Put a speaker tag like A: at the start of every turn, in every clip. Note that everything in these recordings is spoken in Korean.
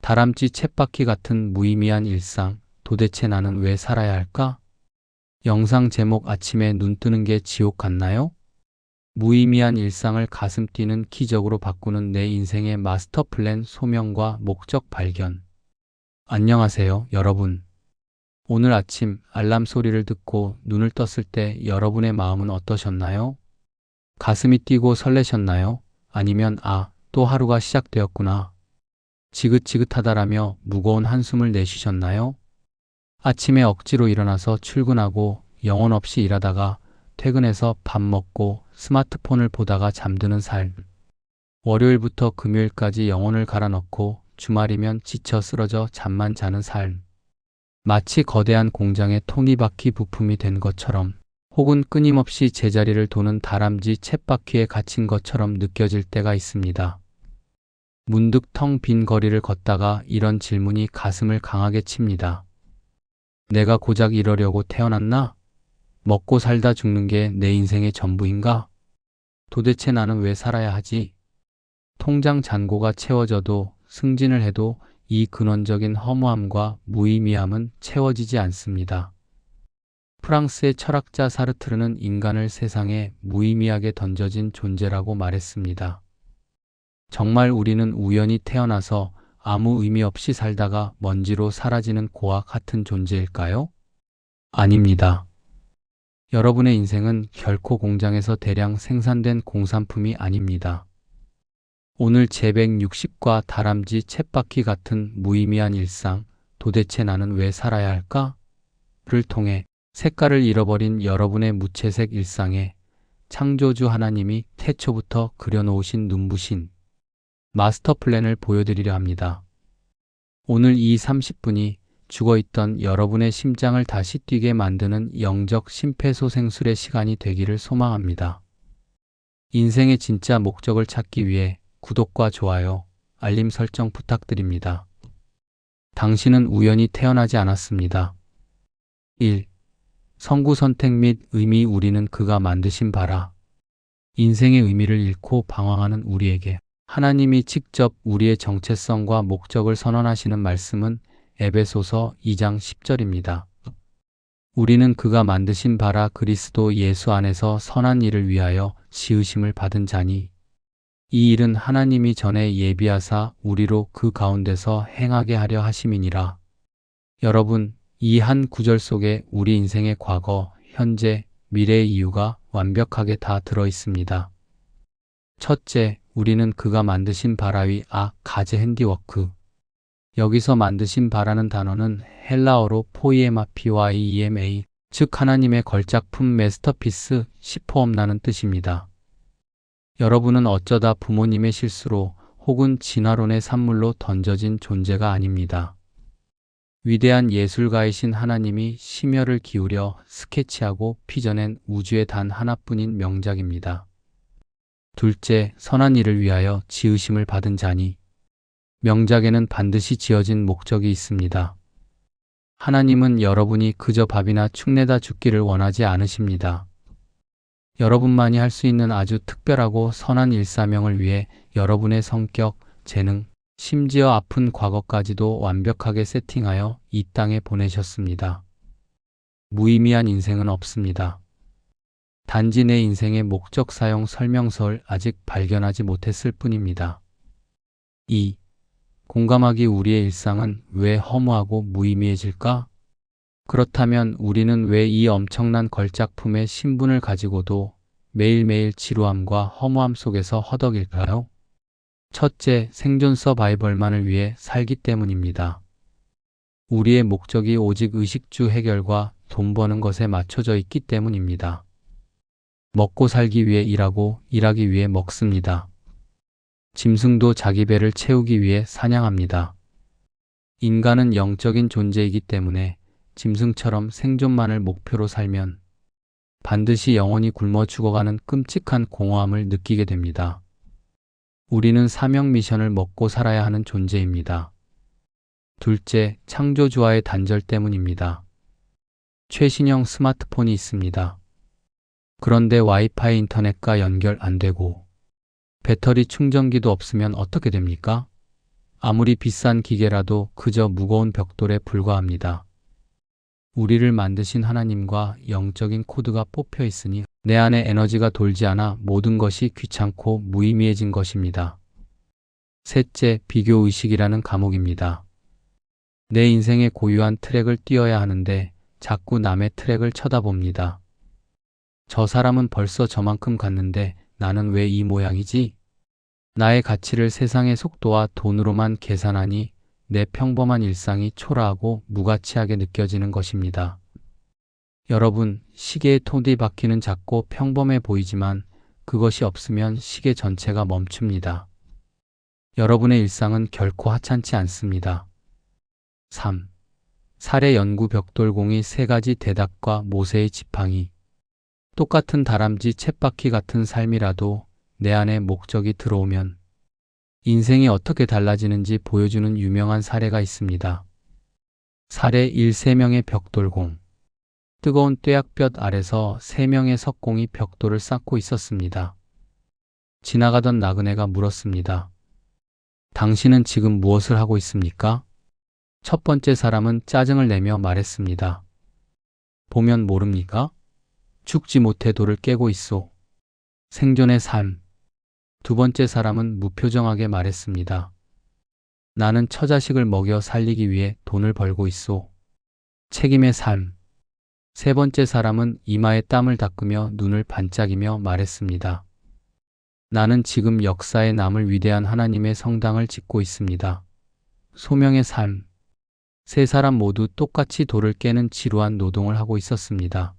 A: 다람쥐 쳇바퀴 같은 무의미한 일상, 도대체 나는 왜 살아야 할까? 영상 제목 아침에 눈 뜨는 게 지옥 같나요? 무의미한 일상을 가슴 뛰는 기적으로 바꾸는 내 인생의 마스터 플랜 소명과 목적 발견. 안녕하세요, 여러분. 오늘 아침 알람 소리를 듣고 눈을 떴을 때 여러분의 마음은 어떠셨나요? 가슴이 뛰고 설레셨나요? 아니면 또 하루가 시작되었구나. 지긋지긋하다라며 무거운 한숨을 내쉬셨나요? 아침에 억지로 일어나서 출근하고 영혼 없이 일하다가 퇴근해서 밥 먹고 스마트폰을 보다가 잠드는 삶. 월요일부터 금요일까지 영혼을 갈아넣고 주말이면 지쳐 쓰러져 잠만 자는 삶. 마치 거대한 공장의 톱니바퀴 부품이 된 것처럼 혹은 끊임없이 제자리를 도는 다람쥐 쳇바퀴에 갇힌 것처럼 느껴질 때가 있습니다. 문득 텅 빈 거리를 걷다가 이런 질문이 가슴을 강하게 칩니다. 내가 고작 이러려고 태어났나? 먹고 살다 죽는 게 내 인생의 전부인가? 도대체 나는 왜 살아야 하지? 통장 잔고가 채워져도 승진을 해도 이 근원적인 허무함과 무의미함은 채워지지 않습니다. 프랑스의 철학자 사르트르는 인간을 세상에 무의미하게 던져진 존재라고 말했습니다. 정말 우리는 우연히 태어나서 아무 의미 없이 살다가 먼지로 사라지는 고와 같은 존재일까요? 아닙니다. 여러분의 인생은 결코 공장에서 대량 생산된 공산품이 아닙니다. 오늘 제160과 다람쥐 쳇바퀴 같은 무의미한 일상, 도대체 나는 왜 살아야 할까? 를 통해 색깔을 잃어버린 여러분의 무채색 일상에 창조주 하나님이 태초부터 그려놓으신 눈부신 마스터 플랜을 보여드리려 합니다. 오늘 이 30분이 죽어있던 여러분의 심장을 다시 뛰게 만드는 영적 심폐소생술의 시간이 되기를 소망합니다. 인생의 진짜 목적을 찾기 위해 구독과 좋아요, 알림 설정 부탁드립니다. 당신은 우연히 태어나지 않았습니다. 1. 선구 선택 및 의미. 우리는 그가 만드신 바라. 인생의 의미를 잃고 방황하는 우리에게 하나님이 직접 우리의 정체성과 목적을 선언하시는 말씀은 에베소서 2장 10절입니다. 우리는 그가 만드신 바라 그리스도 예수 안에서 선한 일을 위하여 지으심을 받은 자니 이 일은 하나님이 전에 예비하사 우리로 그 가운데서 행하게 하려 하심이니라. 여러분, 이 한 구절 속에 우리 인생의 과거, 현재, 미래의 이유가 완벽하게 다 들어 있습니다. 첫째, 우리는 그가 만드신 바라의 가제 핸디워크. 여기서 만드신 바라는 단어는 헬라어로 포이에마피와 즉 하나님의 걸작품 메스터피스 시포엄나는 뜻입니다. 여러분은 어쩌다 부모님의 실수로 혹은 진화론의 산물로 던져진 존재가 아닙니다. 위대한 예술가이신 하나님이 심혈을 기울여 스케치하고 빚어낸 우주의 단 하나뿐인 명작입니다. 둘째, 선한 일을 위하여 지으심을 받은 자니 명작에는 반드시 지어진 목적이 있습니다. 하나님은 여러분이 그저 밥이나 축내다 죽기를 원하지 않으십니다. 여러분만이 할 수 있는 아주 특별하고 선한 일사명을 위해 여러분의 성격, 재능, 심지어 아픈 과거까지도 완벽하게 세팅하여 이 땅에 보내셨습니다. 무의미한 인생은 없습니다. 단지 내 인생의 목적 사용 설명서를 아직 발견하지 못했을 뿐입니다. 2. 공감하기. 우리의 일상은 왜 허무하고 무의미해질까? 그렇다면 우리는 왜 이 엄청난 걸작품의 신분을 가지고도 매일매일 지루함과 허무함 속에서 허덕일까요? 첫째, 생존 서바이벌만을 위해 살기 때문입니다. 우리의 목적이 오직 의식주 해결과 돈 버는 것에 맞춰져 있기 때문입니다. 먹고 살기 위해 일하고 일하기 위해 먹습니다. 짐승도 자기 배를 채우기 위해 사냥합니다. 인간은 영적인 존재이기 때문에 짐승처럼 생존만을 목표로 살면 반드시 영원히 굶어 죽어가는 끔찍한 공허함을 느끼게 됩니다. 우리는 사명 미션을 먹고 살아야 하는 존재입니다. 둘째, 창조주와의 단절 때문입니다. 최신형 스마트폰이 있습니다. 그런데 와이파이 인터넷과 연결 안 되고 배터리 충전기도 없으면 어떻게 됩니까? 아무리 비싼 기계라도 그저 무거운 벽돌에 불과합니다. 우리를 만드신 하나님과 영적인 코드가 뽑혀 있으니 내 안에 에너지가 돌지 않아 모든 것이 귀찮고 무의미해진 것입니다. 셋째, 비교의식이라는 감옥입니다. 내 인생의 고유한 트랙을 뛰어야 하는데 자꾸 남의 트랙을 쳐다봅니다. 저 사람은 벌써 저만큼 갔는데 나는 왜 이 모양이지? 나의 가치를 세상의 속도와 돈으로만 계산하니 내 평범한 일상이 초라하고 무가치하게 느껴지는 것입니다. 여러분, 시계의 토디바퀴는 작고 평범해 보이지만 그것이 없으면 시계 전체가 멈춥니다. 여러분의 일상은 결코 하찮지 않습니다. 3. 사례 연구 벽돌공이 세 가지 대답과 모세의 지팡이. 똑같은 다람쥐 쳇바퀴 같은 삶이라도 내 안에 목적이 들어오면 인생이 어떻게 달라지는지 보여주는 유명한 사례가 있습니다. 사례 1. 3명의 벽돌공. 뜨거운 뙤약볕 아래서 3명의 석공이 벽돌을 쌓고 있었습니다. 지나가던 나그네가 물었습니다. 당신은 지금 무엇을 하고 있습니까? 첫 번째 사람은 짜증을 내며 말했습니다. 보면 모릅니까? 죽지 못해 돌을 깨고 있소. 생존의 삶. 두 번째 사람은 무표정하게 말했습니다. 나는 처자식을 먹여 살리기 위해 돈을 벌고 있소. 책임의 삶. 세 번째 사람은 이마에 땀을 닦으며 눈을 반짝이며 말했습니다. 나는 지금 역사에 남을 위대한 하나님의 성당을 짓고 있습니다. 소명의 삶. 세 사람 모두 똑같이 돌을 깨는 지루한 노동을 하고 있었습니다.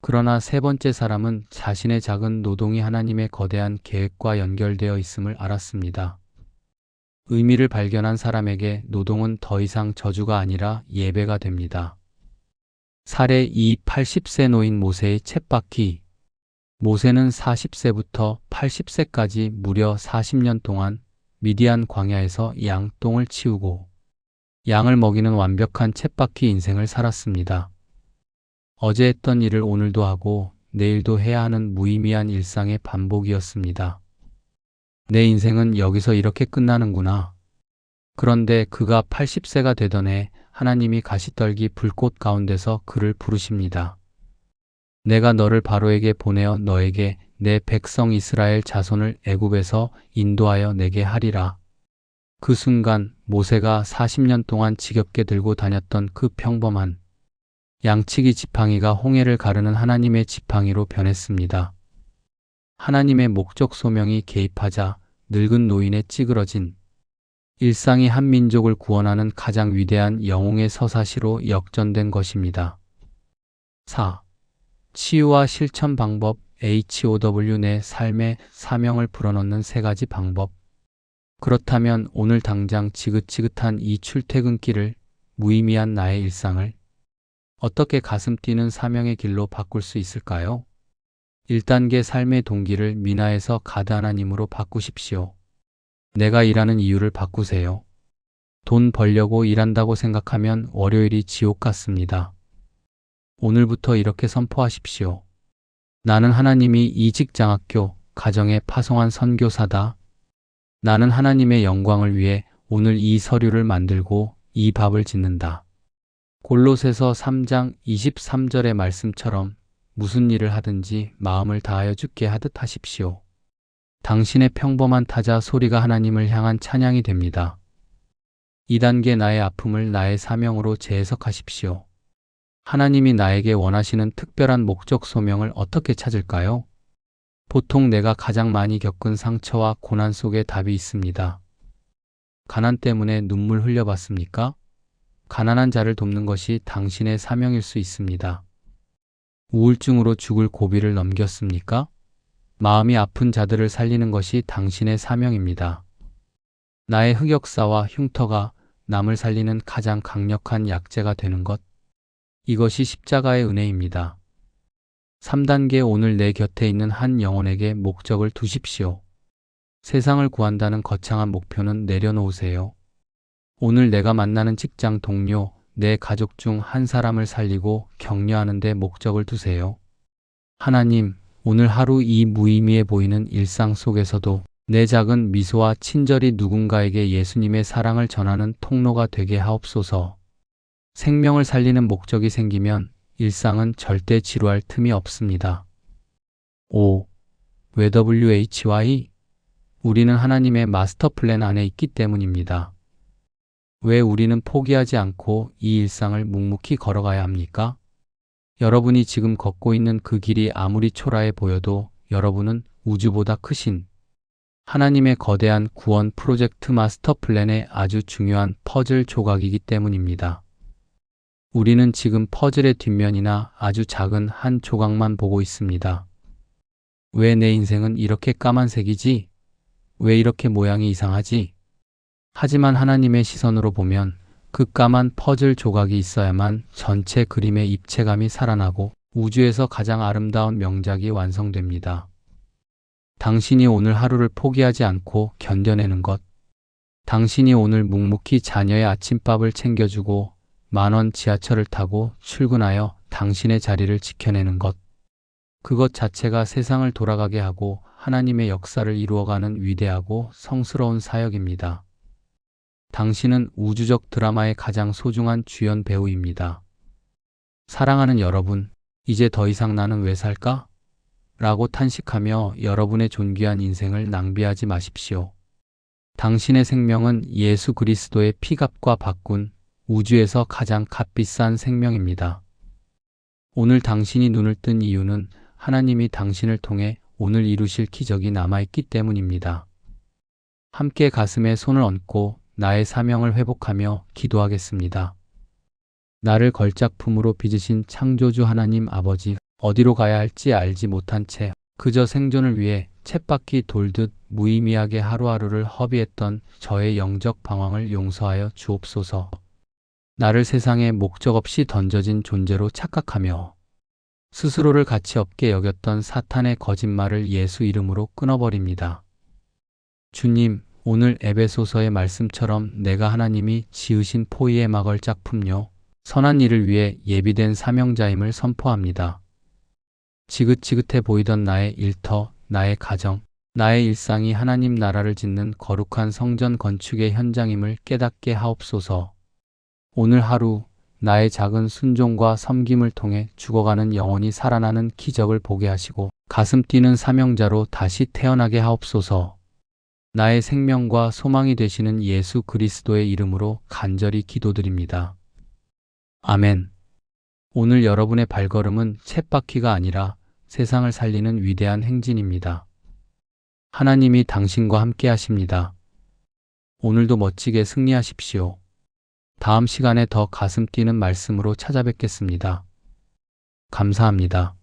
A: 그러나 세 번째 사람은 자신의 작은 노동이 하나님의 거대한 계획과 연결되어 있음을 알았습니다. 의미를 발견한 사람에게 노동은 더 이상 저주가 아니라 예배가 됩니다. 사례 2. 80세 노인 모세의 쳇바퀴. 모세는 40세부터 80세까지 무려 40년 동안 미디안 광야에서 양 똥을 치우고 양을 먹이는 완벽한 쳇바퀴 인생을 살았습니다. 어제 했던 일을 오늘도 하고 내일도 해야 하는 무의미한 일상의 반복이었습니다. 내 인생은 여기서 이렇게 끝나는구나. 그런데 그가 80세가 되던 해 하나님이 가시떨기 불꽃 가운데서 그를 부르십니다. 내가 너를 바로에게 보내어 너에게 내 백성 이스라엘 자손을 애굽에서 인도하여 내게 하리라. 그 순간 모세가 40년 동안 지겹게 들고 다녔던 그 평범한 양치기 지팡이가 홍해를 가르는 하나님의 지팡이로 변했습니다. 하나님의 목적 소명이 개입하자 늙은 노인의 찌그러진 일상이 한 민족을 구원하는 가장 위대한 영웅의 서사시로 역전된 것입니다. 4. 치유와 실천 방법 HOW 내 삶의 사명을 불어넣는 세 가지 방법. 그렇다면 오늘 당장 지긋지긋한 이 출퇴근길을, 무의미한 나의 일상을 어떻게 가슴 뛰는 사명의 길로 바꿀 수 있을까요? 1단계 삶의 동기를 미나에서 가드 하나님으로 바꾸십시오. 내가 일하는 이유를 바꾸세요. 돈 벌려고 일한다고 생각하면 월요일이 지옥 같습니다. 오늘부터 이렇게 선포하십시오. 나는 하나님이 이직 장학교, 가정에 파송한 선교사다. 나는 하나님의 영광을 위해 오늘 이 서류를 만들고 이 밥을 짓는다. 골로새서 3장 23절의 말씀처럼 무슨 일을 하든지 마음을 다하여 주께 하듯 하십시오. 당신의 평범한 타자 소리가 하나님을 향한 찬양이 됩니다. 2단계 나의 아픔을 나의 사명으로 재해석하십시오. 하나님이 나에게 원하시는 특별한 목적 소명을 어떻게 찾을까요? 보통 내가 가장 많이 겪은 상처와 고난 속에 답이 있습니다. 가난 때문에 눈물 흘려봤습니까? 가난한 자를 돕는 것이 당신의 사명일 수 있습니다. 우울증으로 죽을 고비를 넘겼습니까? 마음이 아픈 자들을 살리는 것이 당신의 사명입니다. 나의 흑역사와 흉터가 남을 살리는 가장 강력한 약재가 되는 것. 이것이 십자가의 은혜입니다. 3단계 오늘 내 곁에 있는 한 영혼에게 목적을 두십시오. 세상을 구한다는 거창한 목표는 내려놓으세요. 오늘 내가 만나는 직장 동료, 내 가족 중 한 사람을 살리고 격려하는 데 목적을 두세요. 하나님, 오늘 하루 이 무의미해 보이는 일상 속에서도 내 작은 미소와 친절이 누군가에게 예수님의 사랑을 전하는 통로가 되게 하옵소서. 생명을 살리는 목적이 생기면 일상은 절대 지루할 틈이 없습니다. 5. 왜 WHY? 우리는 하나님의 마스터 플랜 안에 있기 때문입니다. 왜 우리는 포기하지 않고 이 일상을 묵묵히 걸어가야 합니까? 여러분이 지금 걷고 있는 그 길이 아무리 초라해 보여도 여러분은 우주보다 크신 하나님의 거대한 구원 프로젝트 마스터 플랜의 아주 중요한 퍼즐 조각이기 때문입니다. 우리는 지금 퍼즐의 뒷면이나 아주 작은 한 조각만 보고 있습니다. 왜 내 인생은 이렇게 까만색이지? 왜 이렇게 모양이 이상하지? 하지만 하나님의 시선으로 보면 그 까만 퍼즐 조각이 있어야만 전체 그림의 입체감이 살아나고 우주에서 가장 아름다운 명작이 완성됩니다. 당신이 오늘 하루를 포기하지 않고 견뎌내는 것, 당신이 오늘 묵묵히 자녀의 아침밥을 챙겨주고 10,000원 지하철을 타고 출근하여 당신의 자리를 지켜내는 것, 그것 자체가 세상을 돌아가게 하고 하나님의 역사를 이루어가는 위대하고 성스러운 사역입니다. 당신은 우주적 드라마의 가장 소중한 주연 배우입니다. 사랑하는 여러분, 이제 더 이상 나는 왜 살까? 라고 탄식하며 여러분의 존귀한 인생을 낭비하지 마십시오. 당신의 생명은 예수 그리스도의 피값과 바꾼 우주에서 가장 값비싼 생명입니다. 오늘 당신이 눈을 뜬 이유는 하나님이 당신을 통해 오늘 이루실 기적이 남아있기 때문입니다. 함께 가슴에 손을 얹고 나의 사명을 회복하며 기도하겠습니다. 나를 걸작품으로 빚으신 창조주 하나님 아버지, 어디로 가야 할지 알지 못한 채 그저 생존을 위해 쳇바퀴 돌듯 무의미하게 하루하루를 허비했던 저의 영적 방황을 용서하여 주옵소서. 나를 세상에 목적 없이 던져진 존재로 착각하며 스스로를 가치 없게 여겼던 사탄의 거짓말을 예수 이름으로 끊어버립니다. 주님, 오늘 에베소서의 말씀처럼 내가 하나님이 지으신 포의의 막을 짝품요, 선한 일을 위해 예비된 사명자임을 선포합니다. 지긋지긋해 보이던 나의 일터, 나의 가정, 나의 일상이 하나님 나라를 짓는 거룩한 성전 건축의 현장임을 깨닫게 하옵소서. 오늘 하루 나의 작은 순종과 섬김을 통해 죽어가는 영혼이 살아나는 기적을 보게 하시고 가슴 뛰는 사명자로 다시 태어나게 하옵소서. 나의 생명과 소망이 되시는 예수 그리스도의 이름으로 간절히 기도드립니다. 아멘. 오늘 여러분의 발걸음은 쳇바퀴가 아니라 세상을 살리는 위대한 행진입니다. 하나님이 당신과 함께 하십니다. 오늘도 멋지게 승리하십시오. 다음 시간에 더 가슴 뛰는 말씀으로 찾아뵙겠습니다. 감사합니다.